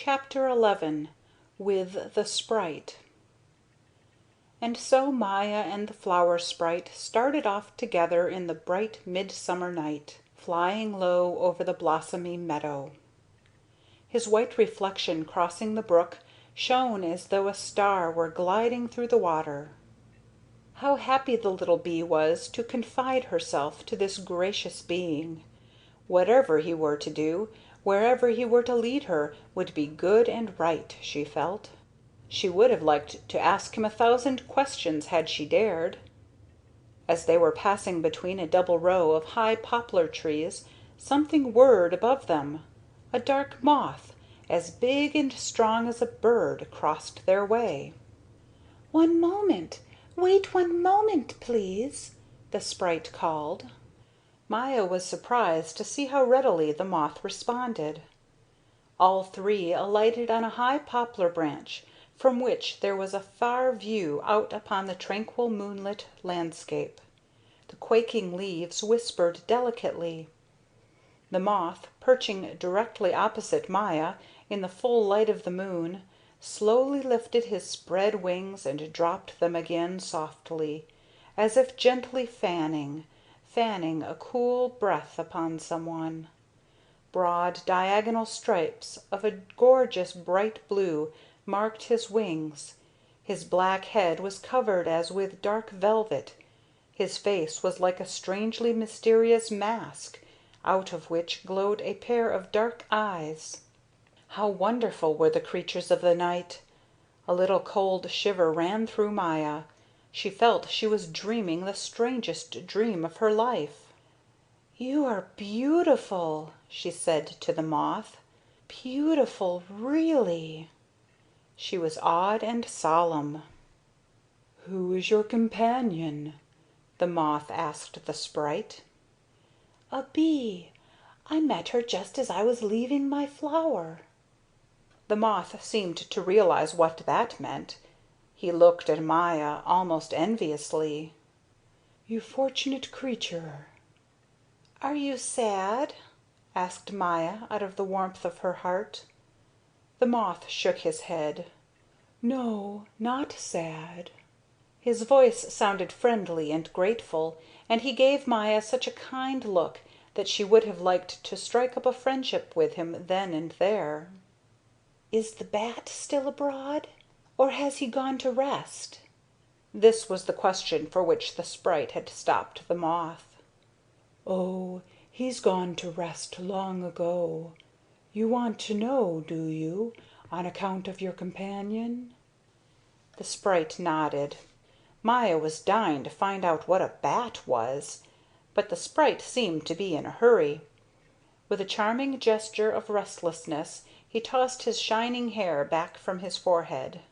Chapter 11. With the Sprite. And so Maya and the Flower Sprite started off together in the bright midsummer night, flying low over the blossomy meadow. His white reflection crossing the brook shone as though a star were gliding through the water. How happy the little bee was to confide herself to this gracious being! Whatever he were to do, wherever he were to lead her, would be good and right, she felt. She would have liked to ask him 1,000 questions had she dared. As they were passing between a double row of high poplar trees, something whirred above them. A dark moth, as big and strong as a bird, crossed their way. "One moment! Wait 1 moment, please!" the sprite called. Maya was surprised to see how readily the moth responded. All three alighted on a high poplar branch, from which there was a far view out upon the tranquil moonlit landscape. The quaking leaves whispered delicately. The moth, perching directly opposite Maya in the full light of the moon, slowly lifted his spread wings and dropped them again softly, as if gently fanning a cool breath upon someone. Broad diagonal stripes of a gorgeous bright blue marked his wings. His black head was covered as with dark velvet. His face was like a strangely mysterious mask, out of which glowed a pair of dark eyes. How wonderful were the creatures of the night! A little cold shiver ran through Maya. She felt she was dreaming the strangest dream of her life. "You are beautiful," she said to the moth. "Beautiful, really." She was awed and solemn. "Who is your companion?" the moth asked the sprite. "A bee. I met her just as I was leaving my flower." The moth seemed to realize what that meant. He looked at Maya almost enviously. "You fortunate creature." "Are you sad?" asked Maya out of the warmth of her heart. The moth shook his head. "No, not sad." His voice sounded friendly and grateful, and he gave Maya such a kind look that she would have liked to strike up a friendship with him then and there. "Is the bat still abroad, or has he gone to rest?" This was the question for which the sprite had stopped the moth. "Oh, he's gone to rest long ago. You want to know, do you, on account of your companion?" The sprite nodded. Maya was dying to find out what a bat was, but the sprite seemed to be in a hurry. With a charming gesture of restlessness he tossed his shining hair back from his forehead.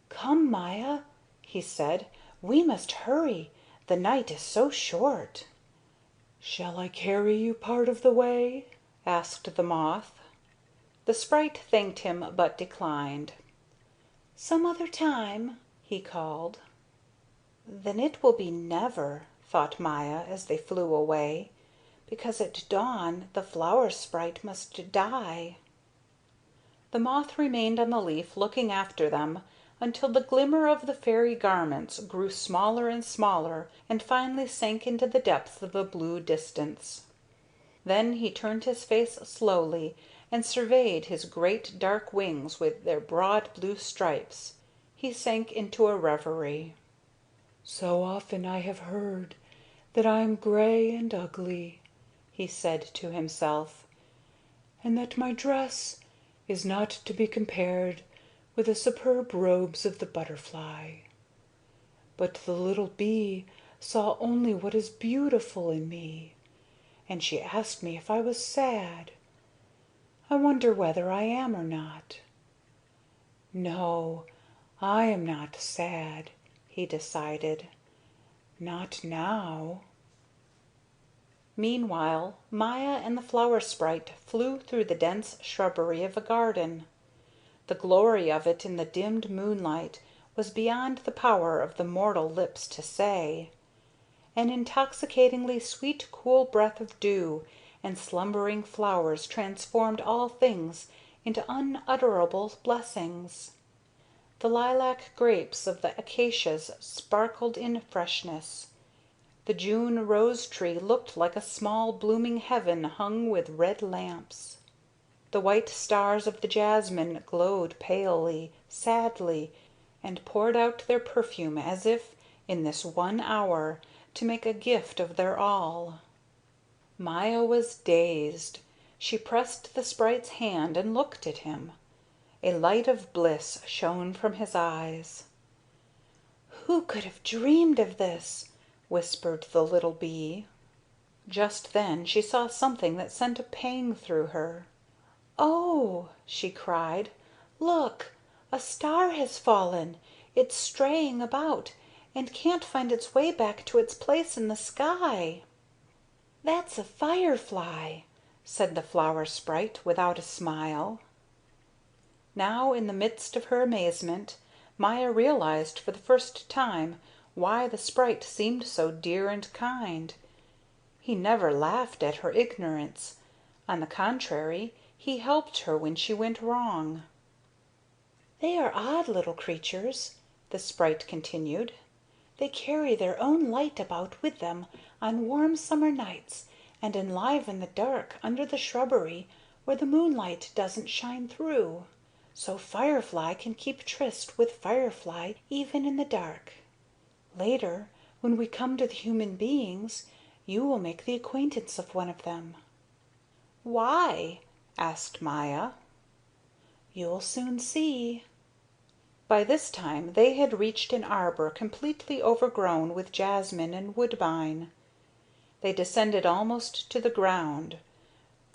"Come, Maya," he said. "We must hurry. The night is so short." "Shall I carry you part of the way?" asked the moth. The sprite thanked him but declined. "Some other time," he called. "Then it will be never," thought Maya as they flew away, "because at dawn the flower sprite must die." The moth remained on the leaf looking after them until the glimmer of the fairy garments grew smaller and smaller and finally sank into the depths of the blue distance. Then he turned his face slowly and surveyed his great dark wings with their broad blue stripes. He sank into a reverie. "So often I have heard that I am gray and ugly," he said to himself, "and that my dress is not to be compared with the superb robes of the butterfly. But the little bee saw only what is beautiful in me, and she asked me if I was sad. I wonder whether I am or not. No, I am not sad," he decided. "Not now." Meanwhile Maya and the flower sprite flew through the dense shrubbery of a garden. The glory of it in the dimmed moonlight was beyond the power of the mortal lips to say. An intoxicatingly sweet cool breath of dew and slumbering flowers transformed all things into unutterable blessings. The lilac grapes of the acacias sparkled in freshness. The June rose tree looked like a small blooming heaven hung with red lamps. The white stars of the jasmine glowed palely, sadly, and poured out their perfume as if, in this one hour, to make a gift of their all. Maya was dazed. She pressed the sprite's hand and looked at him. A light of bliss shone from his eyes. "Who could have dreamed of this?" whispered the little bee. Just then she saw something that sent a pang through her. "Oh!" she cried. "Look! A star has fallen. It's straying about, and can't find its way back to its place in the sky." "That's a firefly," said the flower sprite, without a smile. Now, in the midst of her amazement, Maya realized for the first time why the sprite seemed so dear and kind. He never laughed at her ignorance. On the contrary, he helped her when she went wrong. "They are odd little creatures," the sprite continued. "They carry their own light about with them on warm summer nights and enliven the dark under the shrubbery where the moonlight doesn't shine through. So firefly can keep tryst with firefly even in the dark. Later, when we come to the human beings, you will make the acquaintance of one of them." "Why?" asked Maya. "You'll soon see." By this time they had reached an arbor completely overgrown with jasmine and woodbine. They descended almost to the ground.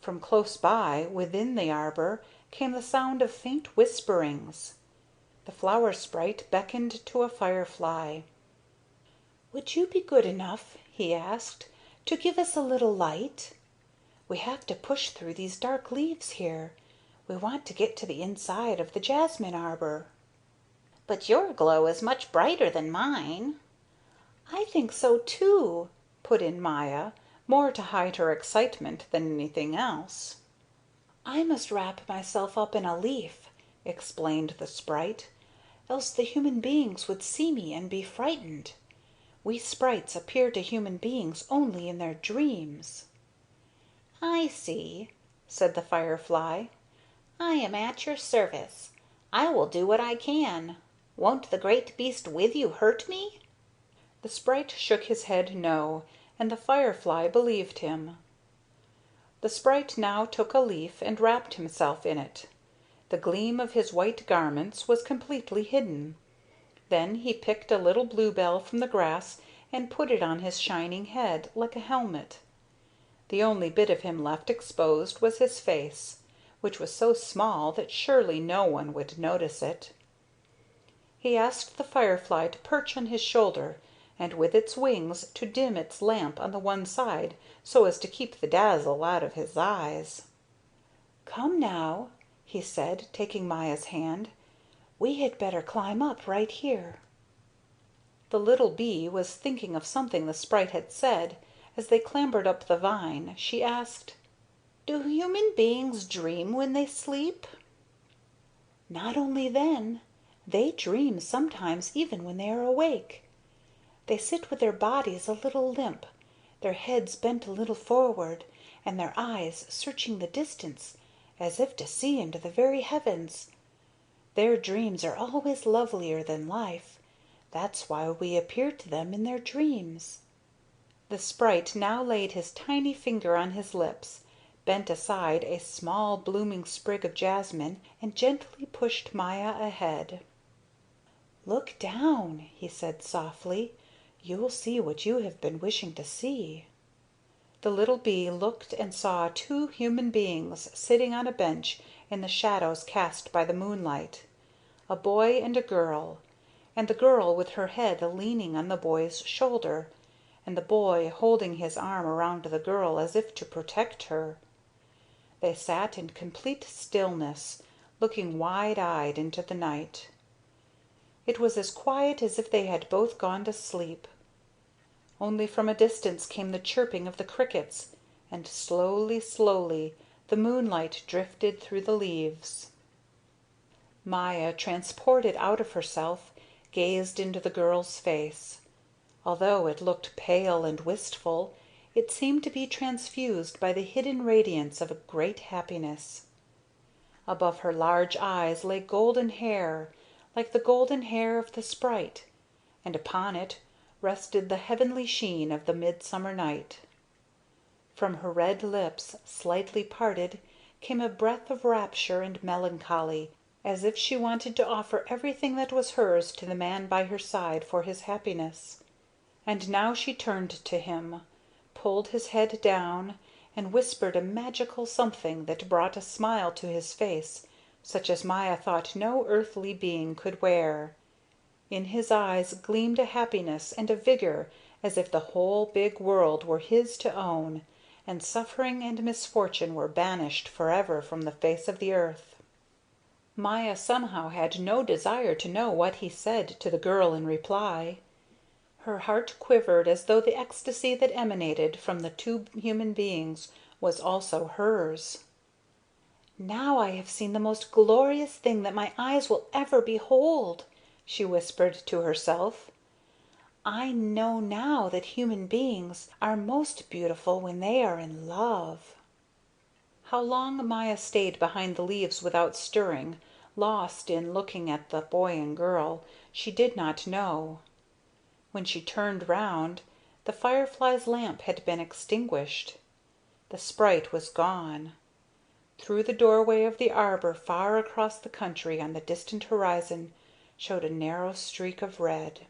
From close by, within the arbor, came the sound of faint whisperings. The flower sprite beckoned to a firefly. "Would you be good enough," he asked, "to give us a little light? We have to push through these dark leaves here. We want to get to the inside of the jasmine arbor." "But your glow is much brighter than mine." "I think so too," put in Maya, more to hide her excitement than anything else. "I must wrap myself up in a leaf," explained the sprite, "else the human beings would see me and be frightened. We sprites appear to human beings only in their dreams." "I see," said the firefly. "I am at your service. I will do what I can. Won't the great beast with you hurt me?" The sprite shook his head no, and the firefly believed him. The sprite now took a leaf and wrapped himself in it. The gleam of his white garments was completely hidden. Then he picked a little bluebell from the grass and put it on his shining head, like a helmet. The only bit of him left exposed was his face, which was so small that surely no one would notice it. He asked the firefly to perch on his shoulder, and with its wings to dim its lamp on the one side so as to keep the dazzle out of his eyes. "Come now," he said, taking Maya's hand. "We had better climb up right here." The little bee was thinking of something the sprite had said. As they clambered up the vine, she asked: "Do human beings dream when they sleep?" "Not only then. They dream sometimes even when they are awake. They sit with their bodies a little limp, their heads bent a little forward, and their eyes searching the distance, as if to see into the very heavens. Their dreams are always lovelier than life. That's why we appear to them in their dreams." The sprite now laid his tiny finger on his lips, bent aside a small blooming sprig of jasmine, and gently pushed Maya ahead. "Look down," he said softly. "You'll see what you have been wishing to see." The little bee looked and saw two human beings sitting on a bench in the shadows cast by the moonlight, a boy and a girl, and the girl with her head leaning on the boy's shoulder, and the boy holding his arm around the girl as if to protect her. They sat in complete stillness, looking wide-eyed into the night. It was as quiet as if they had both gone to sleep. Only from a distance came the chirping of the crickets, and slowly, slowly The moonlight drifted through the leaves. Maya, transported out of herself, gazed into the girl's face. Although it looked pale and wistful, it seemed to be transfused by the hidden radiance of a great happiness. Above her large eyes lay golden hair, like the golden hair of the sprite, and upon it rested the heavenly sheen of the midsummer night. From her red lips, slightly parted, came a breath of rapture and melancholy, as if she wanted to offer everything that was hers to the man by her side for his happiness. And now she turned to him, pulled his head down, and whispered a magical something that brought a smile to his face such as Maya thought no earthly being could wear. In his eyes gleamed a happiness and a vigor as if the whole big world were his to own, and suffering and misfortune were banished forever from the face of the earth. Maya somehow had no desire to know what he said to the girl in reply. Her heart quivered as though the ecstasy that emanated from the two human beings was also hers. "Now I have seen the most glorious thing that my eyes will ever behold," she whispered to herself. "I know now that human beings are most beautiful when they are in love." How long Maya stayed behind the leaves without stirring, lost in looking at the boy and girl, she did not know. When she turned round, the firefly's lamp had been extinguished. The sprite was gone. Through the doorway of the arbor far across the country on the distant horizon showed a narrow streak of red.